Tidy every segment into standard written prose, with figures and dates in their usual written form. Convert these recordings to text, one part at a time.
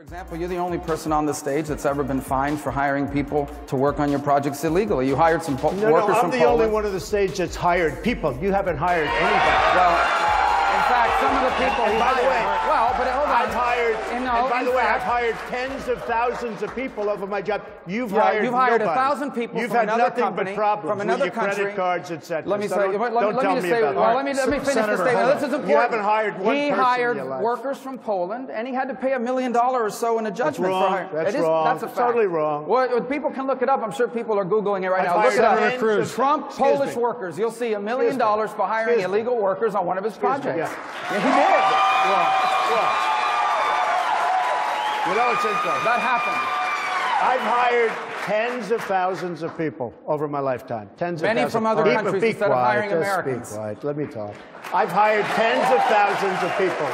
For example, you're the only person on the stage that's ever been fined for hiring people to work on your projects illegally. You hired some workers from Poland. I'm the only one on the stage that's hired people. You haven't hired anybody. Well, in fact, some of the people and by the way, well, but hold on. I've hired, and by the way, I've hired tens of thousands of people over my job. You've hired 1,000 people You've from had another nothing company, but problems from another with your country. credit cards, etc. Let me say, let me finish Senator, the statement. This is important. You haven't hired one person He in hired your life. workers from Poland, and he had to pay $1 million or so in a judgment. That's wrong. That's a fact. Totally wrong. Well, people can look it up. I'm sure people are Googling it right now. Look it Senator up. Cruz. Trump Polish workers. You'll see $1 million for hiring illegal workers on one of his projects. Yeah, he did. Well, you know what's interesting? That happened. I've hired tens of thousands of people over my lifetime. Tens of thousands. Many from other countries instead of hiring Americans. Be quiet. Let me talk. I've hired tens of thousands of people.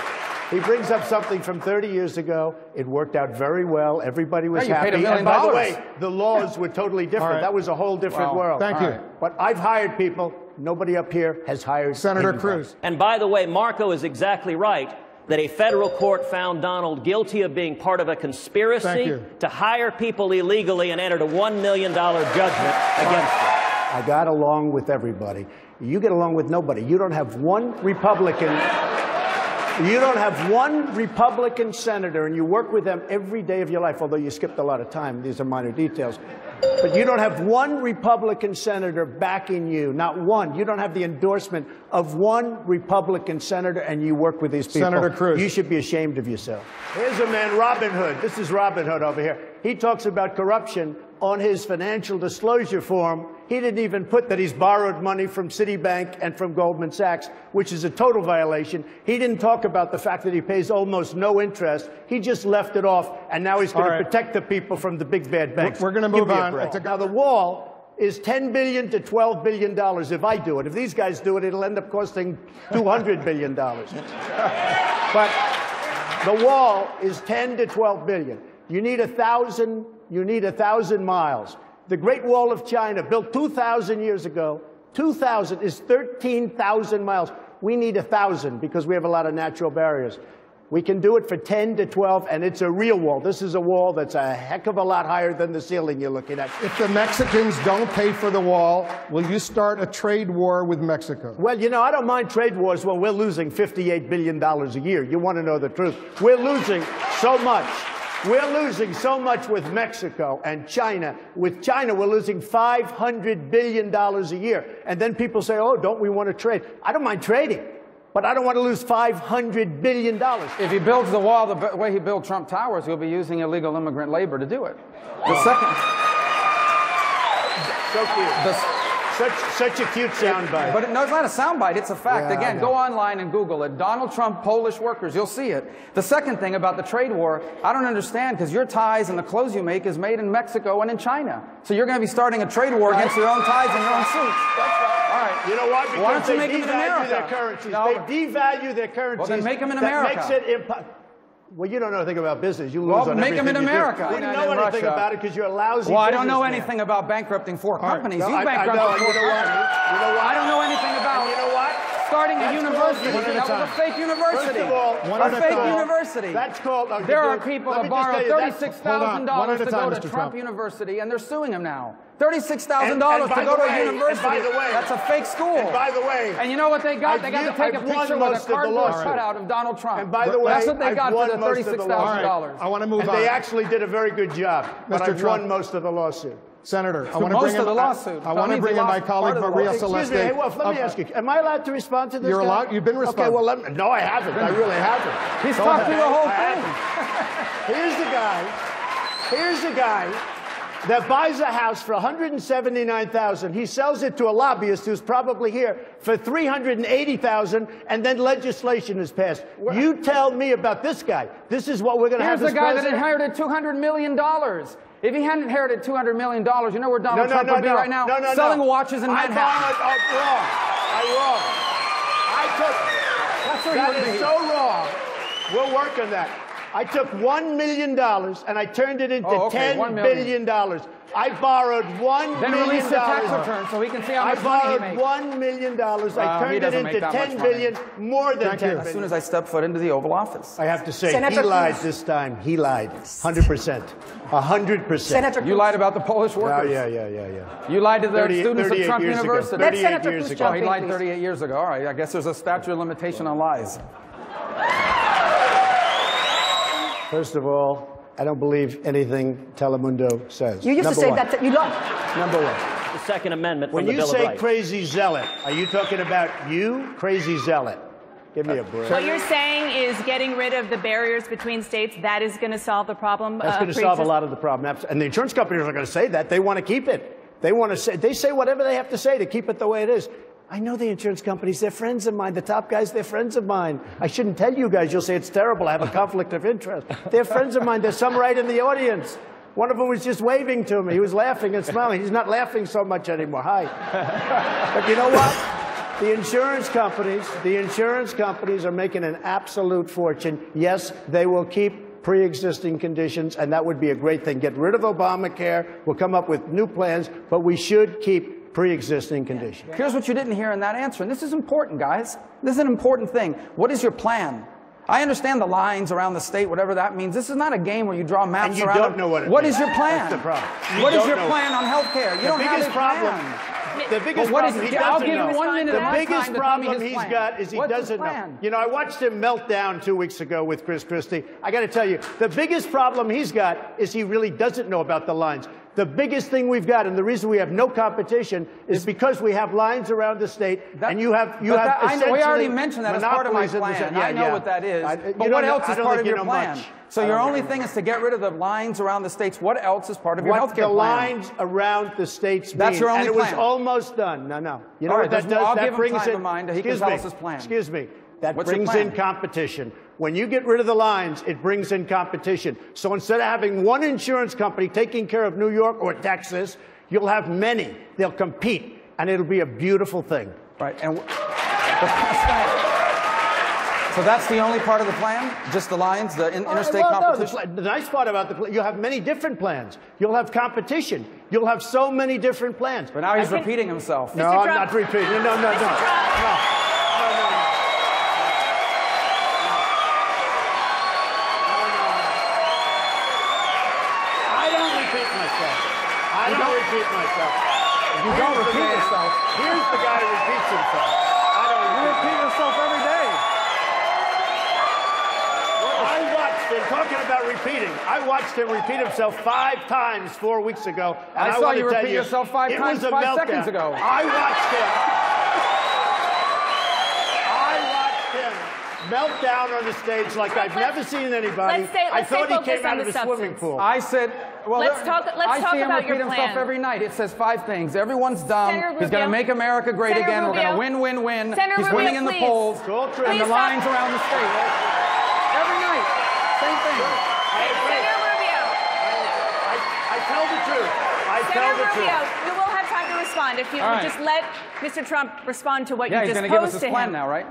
He brings up something from 30 years ago. It worked out very well. Everybody was happy. Paid $1 million. And by the way, the laws were totally different. Right. That was a whole different world. Thank you. But I've hired people. Nobody up here has hired Senator anybody. Cruz. And by the way, Marco is exactly right that a federal court found Donald guilty of being part of a conspiracy to hire people illegally and entered a $1 million judgment against him. I got along with everybody. You get along with nobody. You don't have one Republican. You don't have one Republican senator, and you work with them every day of your life, although you skipped a lot of time. These are minor details. But you don't have one Republican senator backing you, not one. You don't have the endorsement of one Republican senator, and you work with these people. Senator Cruz. You should be ashamed of yourself. Here's a man, Robin Hood. This is Robin Hood over here. He talks about corruption on his financial disclosure form. He didn't even put that he's borrowed money from Citibank and from Goldman Sachs, which is a total violation. He didn't talk about the fact that he pays almost no interest. He just left it off, and now he's going to protect the people from the big bad banks. We're going to move on. Now, the wall is $10 billion to $12 billion if I do it. If these guys do it, it'll end up costing $200 billion. But the wall is 10 to 12 billion. You need 1,000 miles. The Great Wall of China, built 2,000 years ago, 2,000 is 13,000 miles. We need 1,000 because we have a lot of natural barriers. We can do it for 10 to 12, and it's a real wall. This is a wall that's a heck of a lot higher than the ceiling you're looking at. If the Mexicans don't pay for the wall, will you start a trade war with Mexico? Well, you know, I don't mind trade wars when we're losing $58 billion a year. You want to know the truth. We're losing so much. We're losing so much with Mexico and China. With China, we're losing $500 billion a year. And then people say, oh, don't we want to trade? I don't mind trading, but I don't want to lose $500 billion. If he builds the wall the way he built Trump Towers, he'll be using illegal immigrant labor to do it. The second... So cute. Such a cute soundbite. But no, it's not a soundbite. It's a fact. Yeah, again, go online and Google it. Donald Trump, Polish workers. You'll see it. The second thing about the trade war, I don't understand, because your ties and the clothes you make is made in Mexico and in China. So you're going to be starting a trade war against your own ties and your own suits. All right. You know why? Because why don't you make them in America? Their currencies. No. They devalue their currencies. Well, then make them in America. That makes it impossible. Well, you don't know anything about business. You lose on make them in America. You don't know anything about it because you're a lousy I don't know anything about bankrupting four companies. No, You bankrupted four companies. You know what? I don't know anything about you know what? Starting a university. That was a fake university. First of all, a fake university. That's called... There are people that borrowed $36,000 to go to Trump University, and they're suing him now. $36,000 to go to a university. By the way, that's a fake school. And by the way... And you know what they got? They got to take a picture with a cardboard cutout of Donald Trump. And by the way, that's what they got for the $36,000. I want to move on. And they actually did a very good job. But I've won most of the lawsuit. Senator, I want to bring in my colleague Maria Celeste. Excuse me, hey, Wolf, let me ask you, am I allowed to respond to this? You're allowed. You've been responding. Okay, well, no, I haven't. I really haven't. He's talked through the whole thing. Here's the guy that buys a house for $179,000. He sells it to a lobbyist who's probably here for $380,000, and then legislation is passed. You tell me about this guy. This is what we're going to have. Here's the guy that inherited $200 million. If he hadn't inherited $200 million, you know where Donald Trump would be right now? Selling watches in Manhattan. Wrong. That's where that is so wrong. We'll work on that. I took $1 million and I turned it into $10 billion. I borrowed $1 million. Then release your tax return so we can see how much money he makes. I borrowed $1 million. I turned it into $10 billion, more than $10 billion. As soon as I step foot into the Oval Office. I have to say, he lied this time. He lied. 100%. 100%. You lied about the Polish workers. Yeah. You lied to the students of Trump University. 38 years ago. Oh, he lied 38 years ago. All right, I guess there's a statute of limitation on lies. First of all, I don't believe anything Telemundo says. You used to say that you lied. Number one. The Second Amendment from when the you Bill of say Rights. crazy zealot, are you talking about you, crazy zealot? Give me a break. What you're saying is getting rid of the barriers between states, that is going to solve the problem? That's going to solve a lot of the problem. And the insurance companies are going to say that. They want to keep it. They say whatever they have to say to keep it the way it is. I know the insurance companies. They're friends of mine. The top guys, they're friends of mine. I shouldn't tell you guys. You'll say it's terrible. I have a conflict of interest. They're friends of mine. There's some right in the audience. One of them was just waving to me. He was laughing and smiling. He's not laughing so much anymore. Hi. But you know what? The insurance companies are making an absolute fortune. Yes, they will keep pre-existing conditions, and that would be a great thing. Get rid of Obamacare. We'll come up with new plans, but we should keep pre-existing conditions. Here's what you didn't hear in that answer, and this is important, guys. This is an important thing. What is your plan? I understand the lines around the state, whatever that means. This is not a game where you draw maps and you around. Don't know what it What means. is your plan? That's the problem. What is your plan on health care? You don't have a plan. The biggest problem he doesn't I'll give know. him 1 minute. The biggest problem he's got is he doesn't know. Plan? You know, I watched him melt down 2 weeks ago with Chris Christie. I got to tell you, the biggest problem he's got is he really doesn't know about the lines. The biggest thing we've got, and the reason we have no competition, is because we have lines around the state, and you have essentially we already mentioned that as part of my plan. I know what that is. But what else is part of your plan? So your only thing is to get rid of the lines around the states. What else is part of your health care plan? The lines around the states mean. That's your only plan. And it was almost done. No. You know what that does? I'll that give him brings time in. to mind. He can tell us his plan. Excuse me. That brings in competition. When you get rid of the lines, it brings in competition. So instead of having one insurance company taking care of New York or Texas, you'll have many. They'll compete, and it'll be a beautiful thing. Right. And so that's the only part of the plan? Just the lines, the interstate competition? No, the nice part about the plan, you'll have many different plans. You'll have competition. You'll have so many different plans. But now he's repeating himself. No, I'm not repeating. No. I don't repeat myself. You don't repeat yourself. Here's the guy who repeats himself. You repeat yourself every day. I watched him, talking about repeating, I watched him repeat himself 5 times 4 weeks ago. And I saw you repeat yourself 5 times 5 seconds ago. I watched him melt down on the stage like I've never seen anybody. I thought he came out of a swimming pool. I said, well, let's talk about your plan. I see him repeat himself every night. It says 5 things. Everyone's dumb. He's going to make America great again. We're going to win, win, win. He's winning in the polls. And the lines around the state. Every night. Same thing. Senator Rubio. I tell the truth. Senator Rubio, you will have time to respond. If you would just let Mr. Trump respond to what you just posed to him. He's going to give us his plan now, right?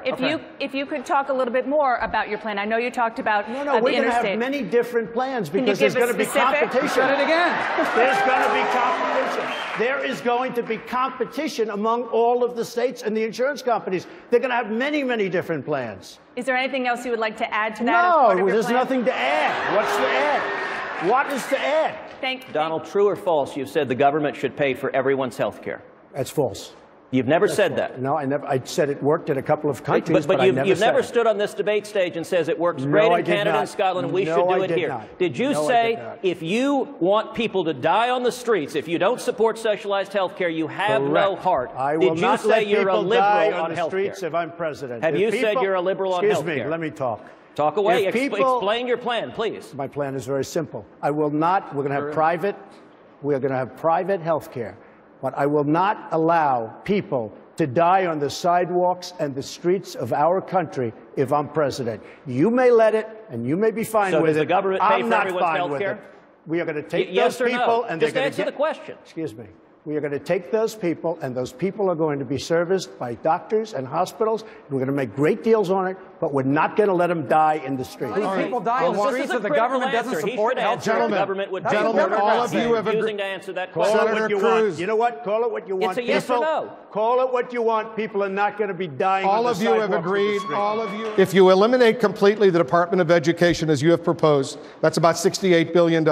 If you could talk a little bit more about your plan. I know you talked about we're going to have many different plans because there's going to be competition. Said it again. There's going to be competition. There is going to be competition among all of the states and the insurance companies. They're going to have many, many different plans. Is there anything else you would like to add to that? No, there's nothing to add. What's to add? What is to add? Donald, true or false, you've said the government should pay for everyone's health care. That's false. You've never said that. No, I never. I said it worked in a couple of countries, but you've never stood on this debate stage and says it works great in Canada and Scotland, and we should do it here. Did you say if you want people to die on the streets, if you don't support socialized health care, you have no heart? I will not let people die on the streets if I'm president. Have you said you're a liberal on health care? Excuse me, let me talk. Talk away. Explain your plan, please. My plan is very simple. I will not. We're going to have private. We are going to have private health care. But I will not allow people to die on the sidewalks and the streets of our country if I'm president. You may let it, and you may be fine with it. So does the government pay for everyone's health care? We are going to take those people, and they're going to answer the question. Excuse me. We are going to take those people, and those people are going to be serviced by doctors and hospitals. We're going to make great deals on it. but we're not going to let them die in the street. People die in the streets if the government doesn't support health care. Gentlemen, all of you have agreed. Call it what you want. You know what? Call it what you want. It's a yes or no. Call it what you want. People are not going to be dying. All of you have agreed. All of you. If you eliminate completely the Department of Education as you have proposed, that's about $68 billion.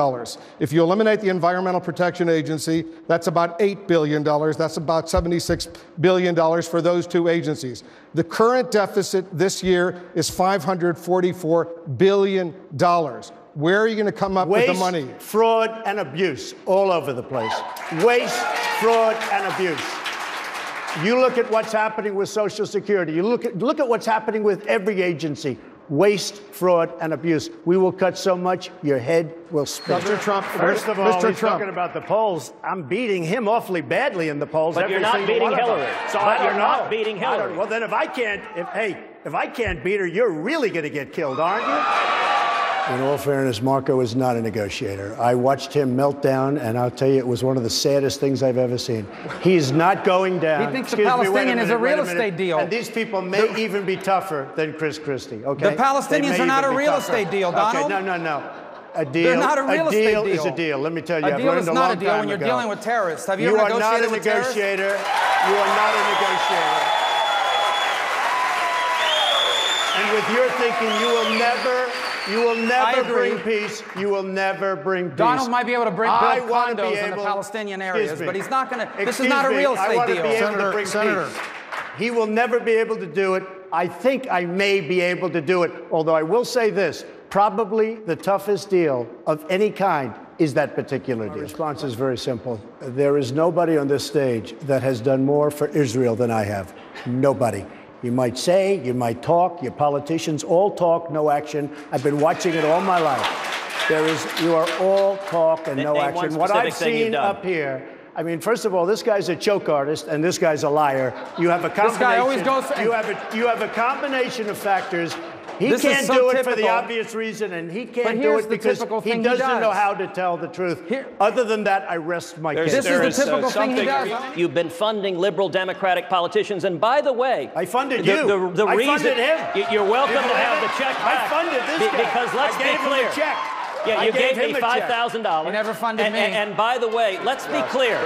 If you eliminate the Environmental Protection Agency, that's about $8 billion. That's about $76 billion for those two agencies. The current deficit this year is $544 billion. Where are you going to come up with the money? Waste, fraud, and abuse all over the place. Waste, fraud, and abuse. You look at what's happening with Social Security. You look at what's happening with every agency. Waste, fraud, and abuse. We will cut so much, your head will spin. Mr. Trump, first of all, he's talking about the polls. I'm beating him awfully badly in the polls. But you're not beating Hillary. So you're not beating Hillary. Well, then if I can't beat her, you're really going to get killed, aren't you? In all fairness, Marco is not a negotiator. I watched him melt down, and I'll tell you, it was one of the saddest things I've ever seen. He's not going down. He thinks the Palestinian is a real estate deal. And these people may even be tougher than Chris Christie, okay? The Palestinians are not a real estate deal, Donald. Okay, no. A deal, they're not a real estate deal. Is a deal. Let me tell you, a deal is not a deal when you're dealing with terrorists. Have you ever negotiated with terrorists? You are not a negotiator. And with your thinking, you will never bring peace. You will never bring peace. Donald might be able to build condos in the Palestinian areas, but he's not going to. This is not a real estate deal. Senator. He will never be able to do it. I think I may be able to do it, although I will say this. Probably the toughest deal of any kind is that particular deal. My response is very simple. There is nobody on this stage that has done more for Israel than I have. Nobody. You might say, you might talk, your politicians all talk, no action. I've been watching it all my life. You are all talk and no action. What I've seen up here, I mean, first of all, this guy's a choke artist and this guy's a liar. You have a combination. This guy always goes. You have a combination of factors. He can't do it for the obvious reason, and he can't do it because he doesn't know how to tell the truth. Other than that, I rest my case. This is the typical thing he does. You've been funding liberal Democratic politicians, and by the way, I funded you. I funded him. You're welcome to have the check back. I funded this guy. Because let's be clear. Yeah, you gave me $5,000. You never funded me. And by the way, let's be clear.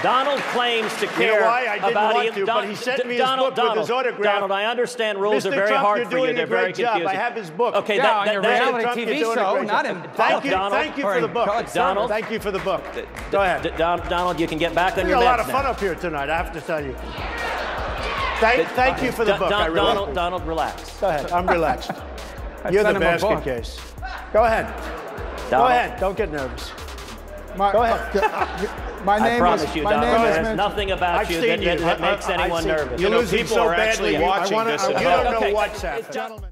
Donald claims to care about him. But he sent me his book with his autograph. Donald, I understand rules are very hard for you. They're very confusing. I have his book. Okay, on your reality TV show, not in politics. Thank you for the book. Donald, thank you for the book. Go ahead. Donald, you can get back on your meds now. We had a lot of fun up here tonight, I have to tell you. Thank you for the book. Donald, relax. Go ahead. I'm relaxed. You're the basket case. Go ahead. Go ahead. Don't get nervous. Go ahead. I promise you, Donald, there's nothing about you that makes anyone nervous. You're losing so badly. watching this. You don't know what's happening.